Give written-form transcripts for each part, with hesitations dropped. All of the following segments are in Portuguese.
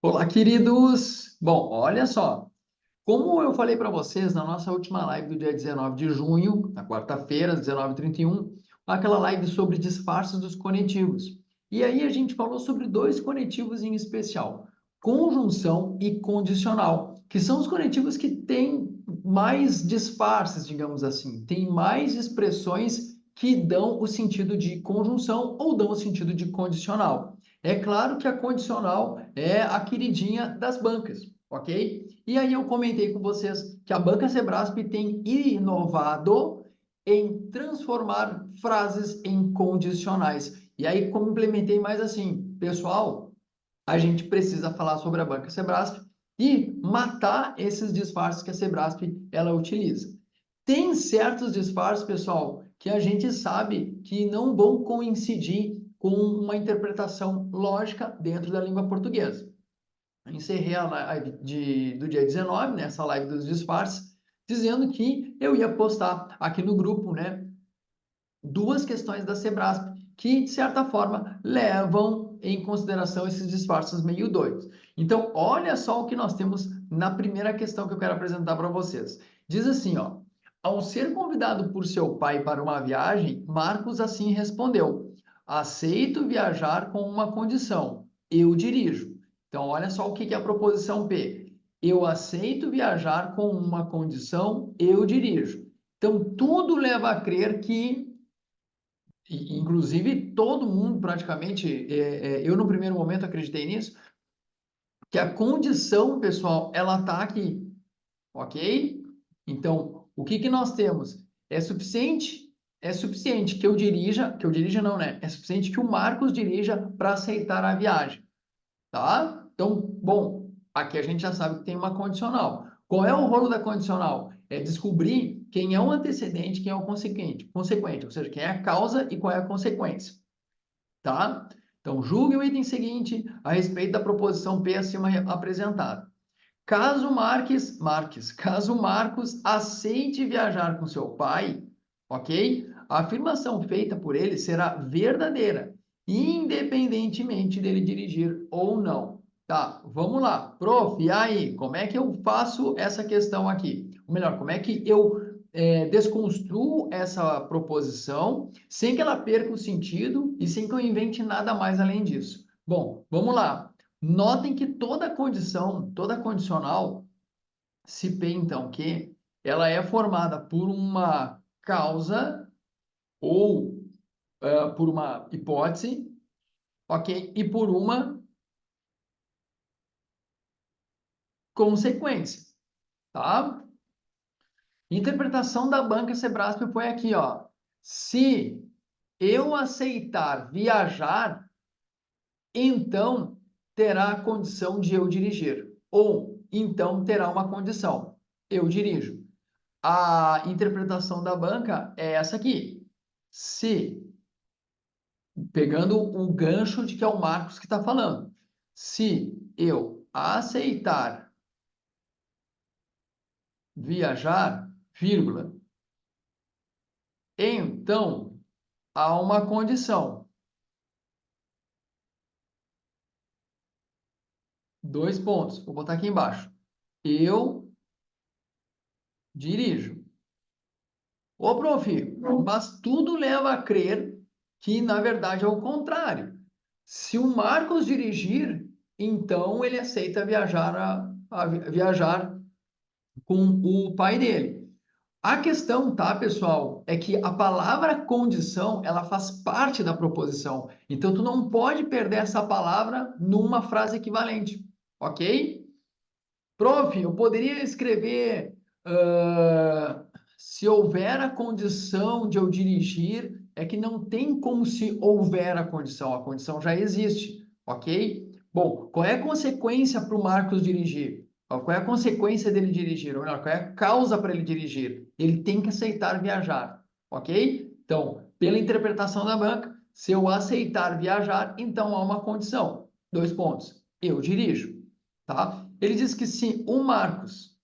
Olá, queridos! Bom, olha só, como eu falei para vocês na nossa última live do dia 19 de junho, na quarta-feira, às 19h31, aquela live sobre disfarces dos conectivos. E aí a gente falou sobre dois conectivos em especial, conjunção e condicional, que são os conectivos que têm mais disfarces, digamos assim, têm mais expressões que dão o sentido de conjunção ou dão o sentido de condicional. É claro que a condicional é a queridinha das bancas, ok? E aí eu comentei com vocês que a banca Sebrasp tem inovado em transformar frases em condicionais. E aí complementei mais assim, pessoal, a gente precisa falar sobre a banca Sebrasp e matar esses disfarces que a Sebrasp ela utiliza. Tem certos disfarces, pessoal, que a gente sabe que não vão coincidir com uma interpretação lógica dentro da língua portuguesa. Encerrei a live do dia 19, né, essa live dos disfarces, dizendo que eu ia postar aqui no grupo, né, duas questões da Sebrasp que, de certa forma, levam em consideração esses disfarces meio doidos. Então, olha só o que nós temos na primeira questão que eu quero apresentar para vocês. Diz assim, ó: ao ser convidado por seu pai para uma viagem, Marcos assim respondeu: aceito viajar com uma condição, eu dirijo. Então, olha só o que é a proposição P. Eu aceito viajar com uma condição, eu dirijo. Então, tudo leva a crer que inclusive, todo mundo praticamente, eu no primeiro momento acreditei nisso, que a condição, pessoal, ela está aqui, ok? Então, o que que nós temos? É suficiente? É suficiente que eu dirija não, né? É suficiente que o Marcos dirija para aceitar a viagem, tá? Então, bom, aqui a gente já sabe que tem uma condicional. Qual é o rolo da condicional? É descobrir quem é o antecedente, quem é o consequente, ou seja, quem é a causa e qual é a consequência, tá? Então, julgue o item seguinte a respeito da proposição P acima apresentada. Caso Marcos aceite viajar com seu pai, ok? A afirmação feita por ele será verdadeira, independentemente dele dirigir ou não. Tá, vamos lá. Prof, e aí, como é que eu faço essa questão aqui? Ou melhor, como é que eu desconstruo essa proposição sem que ela perca o sentido e sem que eu invente nada mais além disso? Bom, vamos lá. Notem que toda condição, toda condicional, se P, então, que ela é formada por uma causa ou por uma hipótese, ok? E por uma consequência, tá? Interpretação da banca Sebrasp foi aqui, ó. Se eu aceitar viajar, então terá a condição de eu dirigir. Ou então terá uma condição, eu dirijo. A interpretação da banca é essa aqui. Se, pegando o gancho de que é o Marcos que está falando, se eu aceitar viajar, vírgula, então há uma condição. Dois pontos. Vou botar aqui embaixo. Eu dirijo. Ô, prof, mas tudo leva a crer que, na verdade, é o contrário. Se o Marcos dirigir, então ele aceita viajar com o pai dele. A questão, tá, pessoal, é que a palavra condição, ela faz parte da proposição. Então, tu não pode perder essa palavra numa frase equivalente, ok? Prof, eu poderia escrever se houver a condição de eu dirigir, é que não tem como se houver a condição já existe, ok? Bom, qual é a consequência para o Marcos dirigir? Qual é a consequência dele dirigir? Ou melhor, qual é a causa para ele dirigir? Ele tem que aceitar viajar, ok? Então, pela interpretação da banca, se eu aceitar viajar, então há uma condição. Dois pontos. Eu dirijo, tá? Ele diz que se o Marcos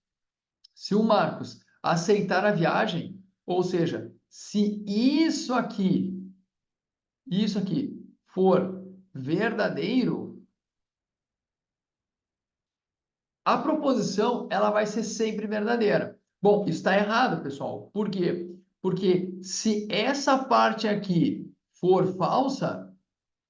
aceitar a viagem, ou seja, se isso aqui for verdadeiro, A proposição, ela vai ser sempre verdadeira. Bom, isso está errado, pessoal. Por quê? Porque se essa parte aqui for falsa,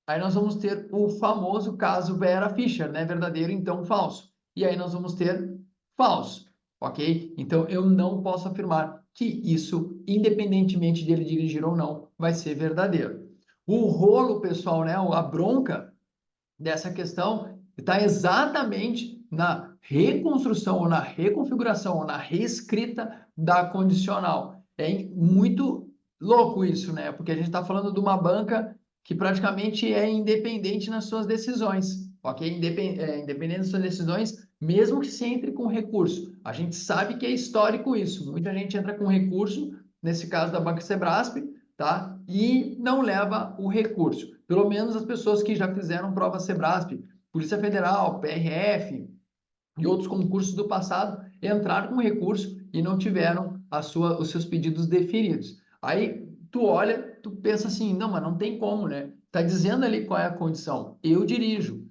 aí nós vamos ter o famoso caso Vera Fischer, né? Verdadeiro, então falso. E aí nós vamos ter falso, ok? Então eu não posso afirmar que isso, independentemente dele dirigir ou não, vai ser verdadeiro. O rolo, pessoal, né? A bronca dessa questão está exatamente na reconstrução, ou na reconfiguração, ou na reescrita da condicional. É muito louco isso, né? Porque a gente está falando de uma banca que praticamente é independente nas suas decisões, ok? Independente das suas decisões, mesmo que se entre com recurso. A gente sabe que é histórico isso. Muita gente entra com recurso, nesse caso da Banca Sebrasp, tá? E não leva o recurso. Pelo menos as pessoas que já fizeram prova Sebrasp, Polícia Federal, PRF e outros concursos do passado entraram com recurso e não tiveram os seus pedidos deferidos. Aí tu olha, tu pensa assim, não, mas não tem como, né? Tá dizendo ali qual é a condição. Eu dirijo.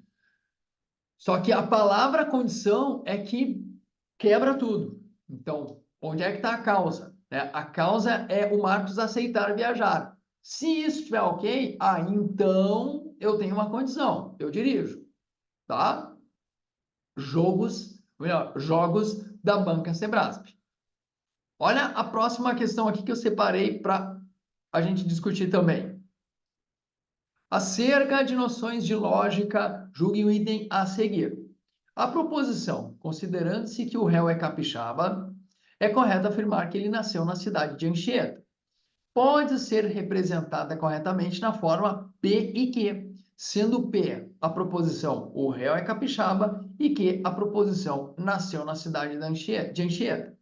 Só que a palavra condição é que quebra tudo. Então, onde é que está a causa? A causa é o Marcos aceitar viajar. Se isso estiver ok, então eu tenho uma condição, eu dirijo, tá? Jogos da Banca Sebrasp. Olha a próxima questão aqui que eu separei para a gente discutir também. Acerca de noções de lógica, julgue o item a seguir. A proposição, considerando-se que o réu é capixaba, é correto afirmar que ele nasceu na cidade de Anchieta. Pode ser representada corretamente na forma P e Q, sendo P a proposição o réu é capixaba e Q a proposição nasceu na cidade de Anchieta. O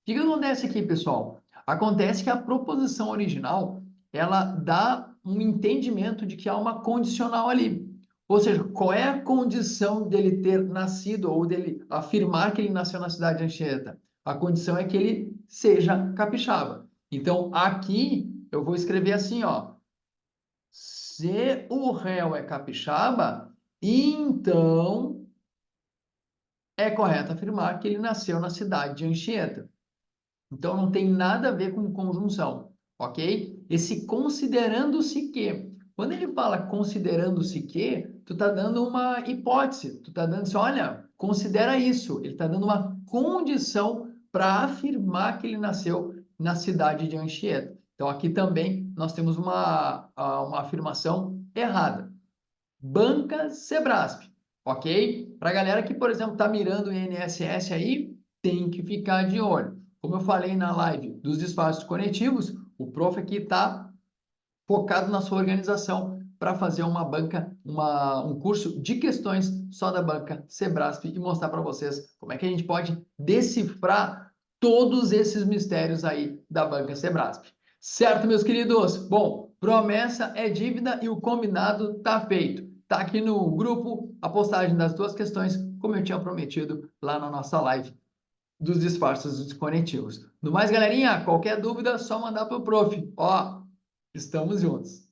que acontece aqui, pessoal? Acontece que a proposição original, ela dá um entendimento de que há uma condicional ali. Ou seja, qual é a condição dele ter nascido ou dele afirmar que ele nasceu na cidade de Anchieta? A condição é que ele seja capixaba. Então, aqui eu vou escrever assim, ó. Se o réu é capixaba, então é correto afirmar que ele nasceu na cidade de Anchieta. Então, não tem nada a ver com conjunção, ok? Esse considerando-se que, quando ele fala considerando-se que, tu está dando uma hipótese, tu está dando assim, olha, considera isso. Ele está dando uma condição para afirmar que ele nasceu na cidade de Anchieta. Então, aqui também nós temos uma afirmação errada. Banca Sebrasp, ok? Para a galera que, por exemplo, está mirando o INSS aí, tem que ficar de olho. Como eu falei na live dos disfarces coletivos, o prof aqui está focado na sua organização para fazer uma banca, um curso de questões só da banca Sebrasp e mostrar para vocês como é que a gente pode decifrar todos esses mistérios aí da banca Sebrasp. Certo, meus queridos? Bom, promessa é dívida e o combinado está feito. Está aqui no grupo a postagem das duas questões, como eu tinha prometido lá na nossa live dos disfarces desconectivos. No mais, galerinha, qualquer dúvida, só mandar para o prof. Ó, estamos juntos.